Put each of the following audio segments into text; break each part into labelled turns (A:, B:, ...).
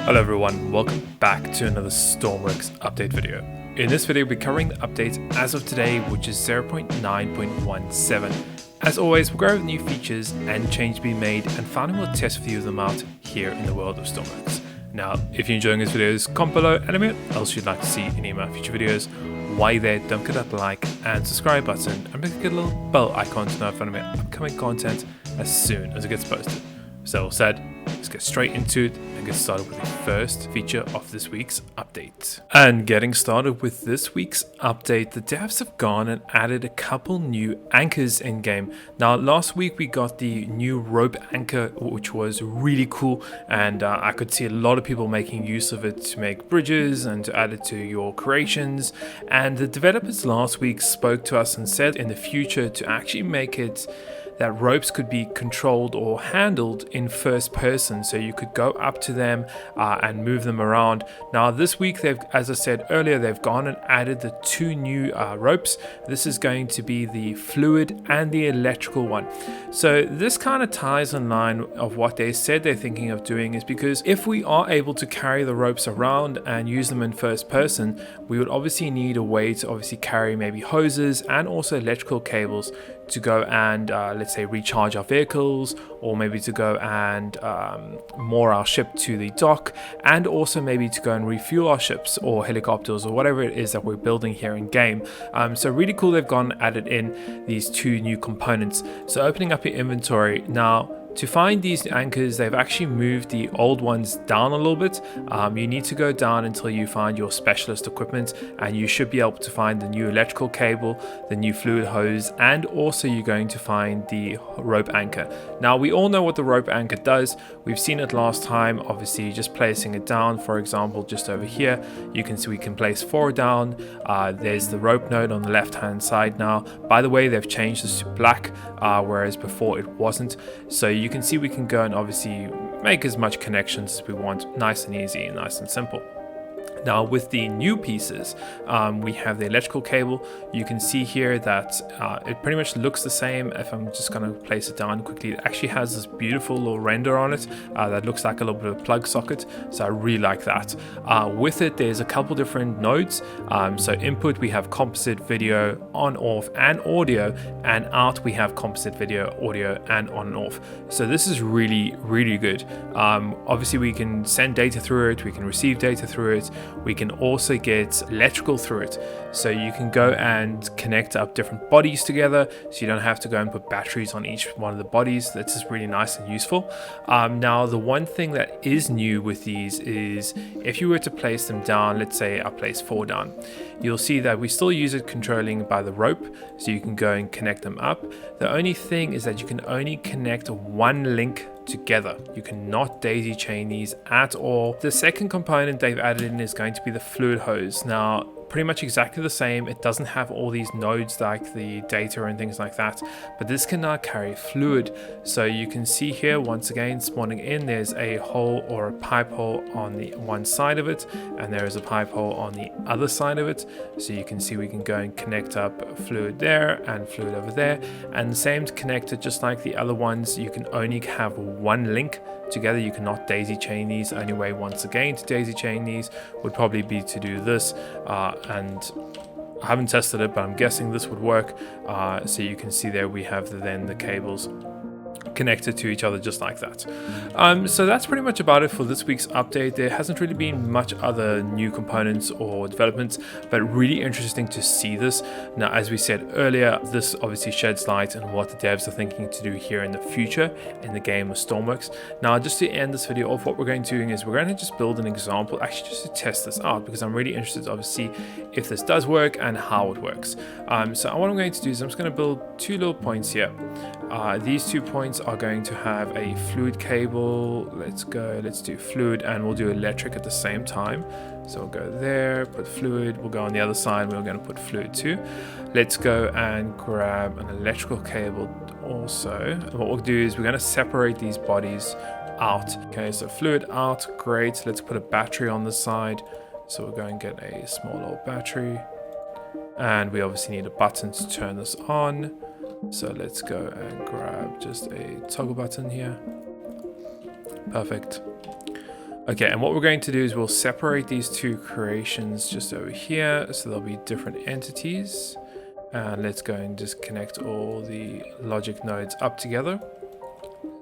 A: Hello everyone, welcome back to another Stormworks update video. In this video we'll be covering the update as of today, which is 0.9.17. As always, we'll go over the new features and changes being made, and finally we'll test a few of them out here in the world of Stormworks. Now, if you're enjoying these videos, comment below and anything else you'd like to see in any of my future videos. While you're there, don't forget that like and subscribe button, and make a little bell icon to notify me of upcoming content as soon as it gets posted. So all said, let's get straight into it and get started with the first feature of this week's update. And getting started with this week's update, the devs have gone and added a couple new anchors in game. Now, last week we got the new rope anchor, which was really cool, and I could see a lot of people making use of it to make bridges and to add it to your creations. And the developers last week spoke to us and said in the future to actually make it that ropes could be controlled or handled in first person, so you could go up to them and move them around. Now this week, as I said earlier, they've gone and added the two new ropes. This is going to be the fluid and the electrical one. So this kind of ties in line of what they said they're thinking of doing, is because if we are able to carry the ropes around and use them in first person, we would obviously need a way to obviously carry maybe hoses and also electrical cables to go and let's say recharge our vehicles, or maybe to go and moor our ship to the dock, and also maybe to go and refuel our ships or helicopters or whatever it is that we're building here in game. So really cool, they've gone and added in these two new components. So opening up your inventory now, to find these anchors, they've actually moved the old ones down a little bit. You need to go down until you find your specialist equipment, and you should be able to find the new electrical cable, the new fluid hose, and also you're going to find the rope anchor. Now, we all know what the rope anchor does. We've seen it last time, obviously just placing it down. For example, just over here, you can see we can place 4 down. There's the rope node on the left hand side now. By the way, they've changed this to black, whereas before it wasn't. So you can see we can go and obviously make as much connections as we want, nice and easy and nice and simple. Now with the new pieces, we have the electrical cable. You can see here that it pretty much looks the same. If I'm just going to place it down quickly, it actually has this beautiful little render on it that looks like a little bit of a plug socket, so I really like that. With it, there's a couple different nodes. So input, we have composite, video, on, off, and audio, and out we have composite, video, audio, and on and off. So this is really, really good. Obviously we can send data through it, we can receive data through it. We can also get electrical through it, so you can go and connect up different bodies together, so you don't have to go and put batteries on each one of the bodies. That's just really nice and useful. Now the one thing that is new with these is if you were to place them down, let's say I place 4 down, you'll see that we still use it controlling by the rope, so you can go and connect them up. The only thing is that you can only connect one link together. You cannot daisy chain these at all. The second component they've added in is going to be the fluid hose. Now, pretty much exactly the same. It doesn't have all these nodes like the data and things like that, but this can now carry fluid. So you can see here, once again, spawning in, there's a hole or a pipe hole on the one side of it, and there is a pipe hole on the other side of it. So you can see we can go and connect up fluid there and fluid over there, and the same to connect it just like the other ones. You can only have one link together. You cannot daisy chain these. Only way, once again, to daisy chain these would probably be to do this, and I haven't tested it, but I'm guessing this would work. So you can see there we have then the cables connected to each other just like that. So that's pretty much about it for this week's update. There hasn't really been much other new components or developments, but really interesting to see this. Now, as we said earlier, this obviously sheds light on what the devs are thinking to do here in the future in the game of Stormworks. Now, just to end this video off, what we're going to do is we're going to just build an example, actually just to test this out, because I'm really interested to obviously if this does work and how it works. So what I'm going to do is I'm just going to build 2 little points here. These 2 points are going to have a fluid cable. Let's do fluid, and we'll do electric at the same time. So we'll go there, put fluid, we'll go on the other side, we're going to put fluid too. Let's go and grab an electrical cable also. And what we'll do is we're going to separate these bodies out. Okay, so fluid out, great. Let's put a battery on the side. So we'll go and get a small little battery. And we obviously need a button to turn this on. So let's go and grab just a toggle button here. Perfect. Okay, and what we're going to do is we'll separate these two creations just over here, so there'll be different entities. And let's go and just connect all the logic nodes up together.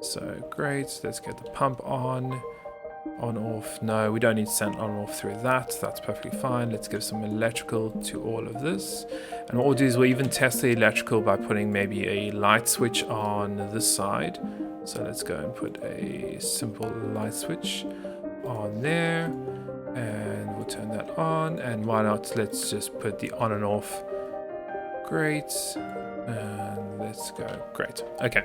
A: So great, let's get the pump on off. No, we don't need to send on off through that. That's perfectly fine. Let's give some electrical to all of this. And what we'll do is we'll even test the electrical by putting maybe a light switch on this side. So let's go and put a simple light switch on there, and we'll turn that on. And why not, let's just put the on and off. Great, and let's go. Great. Okay,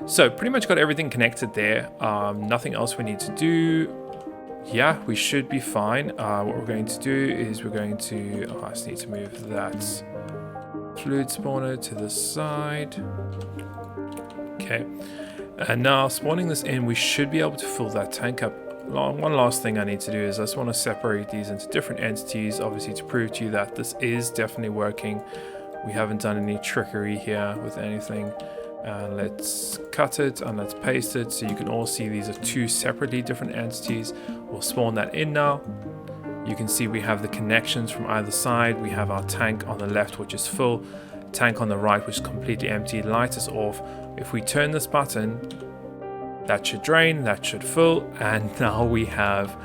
A: so pretty much got everything connected there. Nothing else we need to do. Yeah, we should be fine. What we're going to do is we're going to, I just need to move that fluid spawner to the side. Okay, and now spawning this in, we should be able to fill that tank up. One last thing I need to do is I just want to separate these into different entities, obviously to prove to you that this is definitely working. We haven't done any trickery here with anything. Let's cut it and let's paste it so you can all see these are two separately different entities. We'll spawn that in now. You can see we have the connections from either side. We have our tank on the left, which is full, tank on the right, which is completely empty, light is off. If we turn this button, that should drain, that should fill, and now we have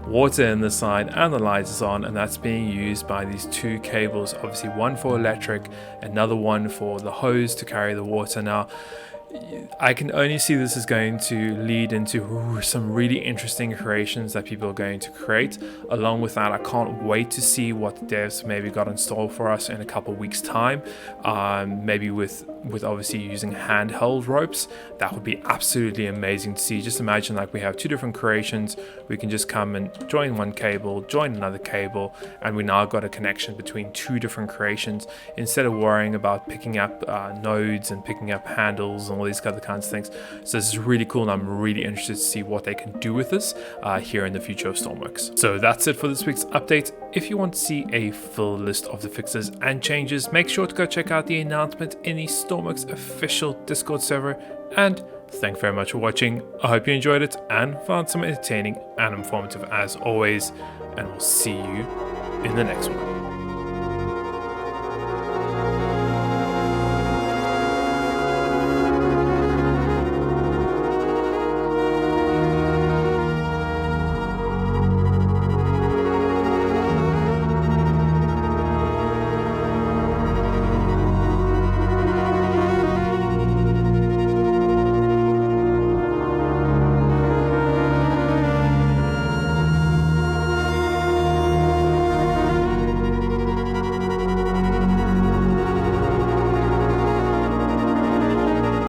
A: water in the side and the light is on, and that's being used by these two cables, obviously one for electric, another one for the hose to carry the water. Now I can only see this is going to lead into some really interesting creations that people are going to create. Along with that, I can't wait to see what the devs maybe got installed for us in a couple weeks time. Maybe with obviously using handheld ropes. That would be absolutely amazing to see. Just imagine like we have two different creations. We can just come and join one cable, join another cable, and we now got a connection between two different creations instead of worrying about picking up nodes and picking up handles and all these other kinds of things. So this is really cool, and I'm really interested to see what they can do with this here in the future of Stormworks. So that's it for this week's update. If you want to see a full list of the fixes and changes, make sure to go check out the announcement in the Stormworks official Discord server. And thank you very much for watching. I hope you enjoyed it and found some entertaining and informative as always, and we'll see you in the next one.